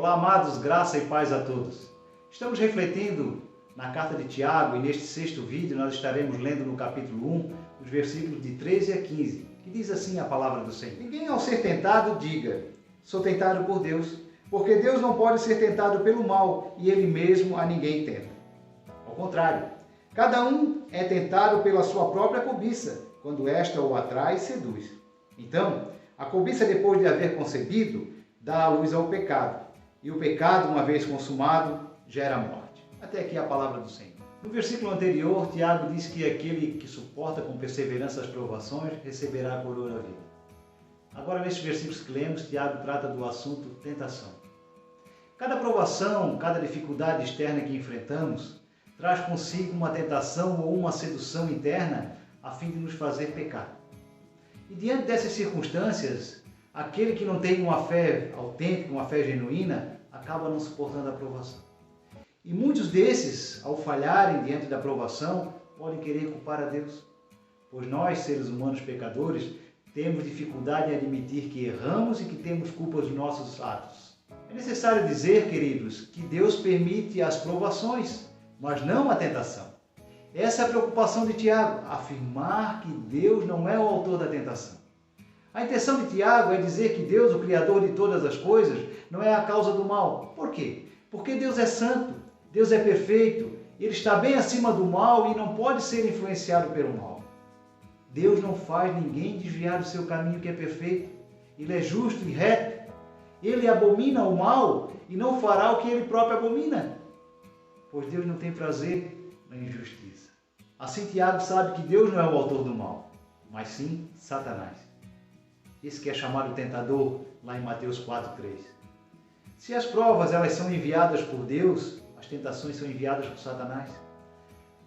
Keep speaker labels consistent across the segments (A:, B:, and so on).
A: Olá, amados, graça e paz a todos. Estamos refletindo na carta de Tiago e neste sexto vídeo nós estaremos lendo no capítulo 1, os versículos de 13 a 15, que diz assim a palavra do Senhor. Ninguém ao ser tentado diga, sou tentado por Deus, porque Deus não pode ser tentado pelo mal e Ele mesmo a ninguém tenta. Ao contrário, cada um é tentado pela sua própria cobiça, quando esta o atrai e seduz. Então, a cobiça, depois de haver concebido, dá a luz ao pecado. E o pecado, uma vez consumado, gera morte. Até aqui a palavra do Senhor. No versículo anterior, Tiago diz que aquele que suporta com perseverança as provações receberá a coroa da vida. Agora, nestes versículos que lemos, Tiago trata do assunto tentação. Cada provação, cada dificuldade externa que enfrentamos, traz consigo uma tentação ou uma sedução interna a fim de nos fazer pecar. E diante dessas circunstâncias, aquele que não tem uma fé autêntica, uma fé genuína, acaba não suportando a provação. E muitos desses, ao falharem diante da provação, podem querer culpar a Deus. Pois nós, seres humanos pecadores, temos dificuldade em admitir que erramos e que temos culpa dos nossos atos. É necessário dizer, queridos, que Deus permite as provações, mas não a tentação. Essa é a preocupação de Tiago, afirmar que Deus não é o autor da tentação. A intenção de Tiago é dizer que Deus, o Criador de todas as coisas, não é a causa do mal. Por quê? Porque Deus é santo, Deus é perfeito, Ele está bem acima do mal e não pode ser influenciado pelo mal. Deus não faz ninguém desviar do seu caminho que é perfeito. Ele é justo e reto. Ele abomina o mal e não fará o que Ele próprio abomina. Pois Deus não tem prazer na injustiça. Assim Tiago sabe que Deus não é o autor do mal, mas sim Satanás. Esse que é chamado tentador lá em Mateus 4:3. Se as provas elas são enviadas por Deus, as tentações são enviadas por Satanás.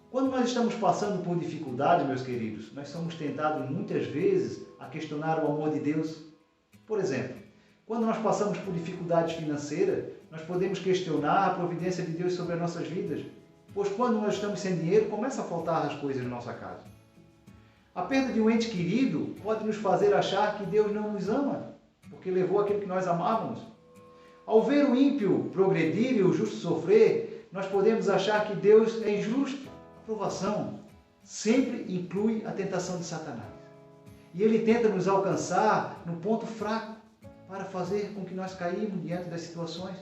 A: Quando nós estamos passando por dificuldades, meus queridos, nós somos tentados muitas vezes a questionar o amor de Deus. Por exemplo, quando nós passamos por dificuldades financeiras, nós podemos questionar a providência de Deus sobre as nossas vidas. Pois quando nós estamos sem dinheiro, começa a faltar as coisas na nossa casa. A perda de um ente querido pode nos fazer achar que Deus não nos ama, porque levou aquilo que nós amávamos. Ao ver o ímpio progredir e o justo sofrer, nós podemos achar que Deus é injusto. A provação sempre inclui a tentação de Satanás. E ele tenta nos alcançar no ponto fraco para fazer com que nós caímos diante das situações.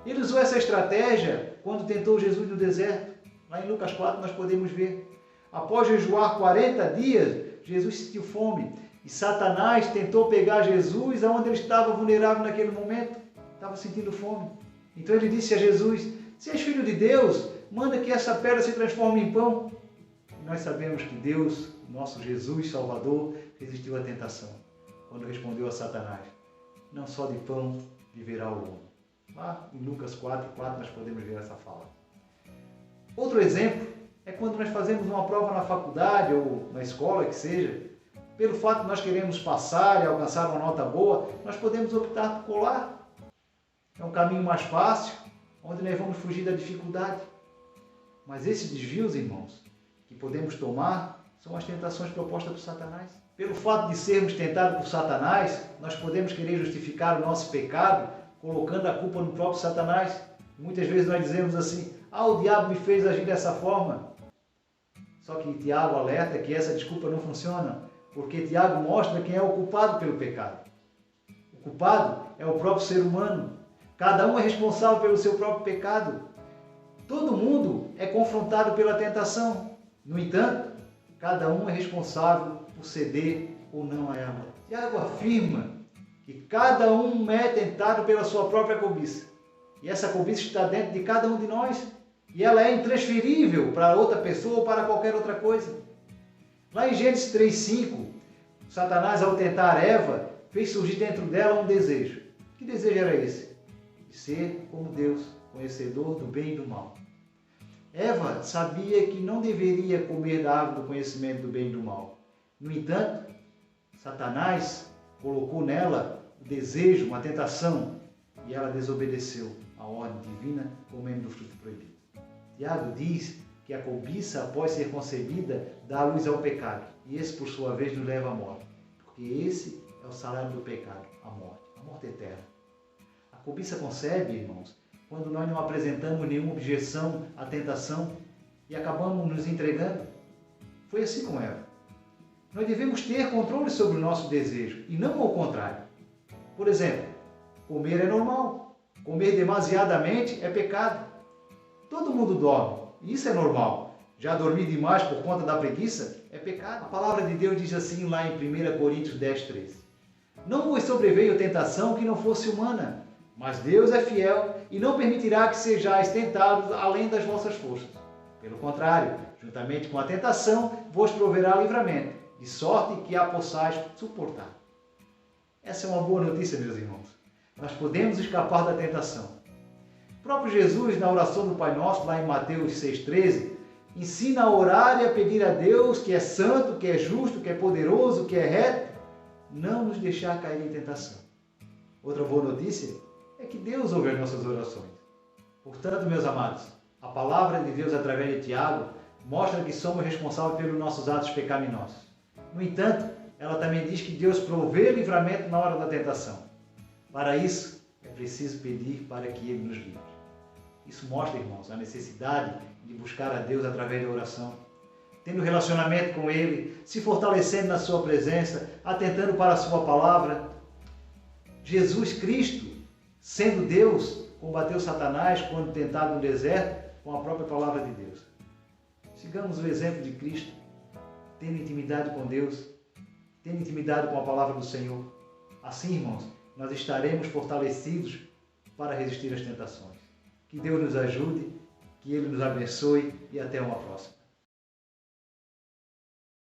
A: Ele usou essa estratégia quando tentou Jesus no deserto. Lá em Lucas 4 nós podemos ver. Após jejuar 40 dias, Jesus sentiu fome. E Satanás tentou pegar Jesus aonde ele estava vulnerável naquele momento. Estava sentindo fome. Então ele disse a Jesus, se és filho de Deus, manda que essa pedra se transforme em pão. E nós sabemos que Deus, nosso Jesus Salvador, resistiu à tentação. Quando respondeu a Satanás, não só de pão viverá o homem. Lá em Lucas 4:4 nós podemos ver essa fala. Outro exemplo é quando nós fazemos uma prova na faculdade ou na escola, que seja. Pelo fato de nós queremos passar e alcançar uma nota boa, nós podemos optar por colar. É um caminho mais fácil, onde nós vamos fugir da dificuldade. Mas esses desvios, irmãos, que podemos tomar, são as tentações propostas por Satanás. Pelo fato de sermos tentados por Satanás, nós podemos querer justificar o nosso pecado colocando a culpa no próprio Satanás. Muitas vezes nós dizemos assim, o diabo me fez agir dessa forma. Só que Tiago alerta que essa desculpa não funciona, porque Tiago mostra quem é o culpado pelo pecado. O culpado é o próprio ser humano. Cada um é responsável pelo seu próprio pecado. Todo mundo é confrontado pela tentação. No entanto, cada um é responsável por ceder ou não a ela. Tiago afirma que cada um é tentado pela sua própria cobiça. E essa cobiça está dentro de cada um de nós. E ela é intransferível para outra pessoa ou para qualquer outra coisa. Lá em Gênesis 3:5, Satanás, ao tentar Eva, fez surgir dentro dela um desejo. Que desejo era esse? De ser como Deus, conhecedor do bem e do mal. Eva sabia que não deveria comer da árvore do conhecimento do bem e do mal. No entanto, Satanás colocou nela o desejo, uma tentação, e ela desobedeceu à ordem divina, comendo do fruto proibido. Tiago diz que a cobiça, após ser concebida, dá luz ao pecado, e esse, por sua vez, nos leva à morte, porque esse é o salário do pecado, a morte eterna. A cobiça concebe, irmãos, quando nós não apresentamos nenhuma objeção à tentação e acabamos nos entregando. Foi assim com Eva. Nós devemos ter controle sobre o nosso desejo e não ao contrário. Por exemplo, comer é normal. Comer demasiadamente é pecado. Todo mundo dorme, e isso é normal. Já dormir demais por conta da preguiça é pecado. A palavra de Deus diz assim lá em 1 Coríntios 10, 13. Não vos sobreveio tentação que não fosse humana, mas Deus é fiel e não permitirá que sejais tentados além das vossas forças. Pelo contrário, juntamente com a tentação, vos proverá livramento, de sorte que a possais suportar. Essa é uma boa notícia, meus irmãos. Nós podemos escapar da tentação. O próprio Jesus, na oração do Pai Nosso, lá em Mateus 6,13, ensina a orar e a pedir a Deus, que é santo, que é justo, que é poderoso, que é reto, não nos deixar cair em tentação. Outra boa notícia é que Deus ouve as nossas orações. Portanto, meus amados, a palavra de Deus através de Tiago mostra que somos responsáveis pelos nossos atos pecaminosos. No entanto, ela também diz que Deus provê livramento na hora da tentação. Para isso, é preciso pedir para que Ele nos livre. Isso mostra, irmãos, a necessidade de buscar a Deus através da oração, tendo relacionamento com Ele, se fortalecendo na Sua presença, atentando para a Sua palavra. Jesus Cristo, sendo Deus, combateu Satanás quando tentado no deserto com a própria palavra de Deus. Sigamos o exemplo de Cristo, tendo intimidade com Deus, tendo intimidade com a palavra do Senhor. Assim, irmãos, nós estaremos fortalecidos para resistir às tentações. Que Deus nos ajude, que Ele nos abençoe e até uma próxima.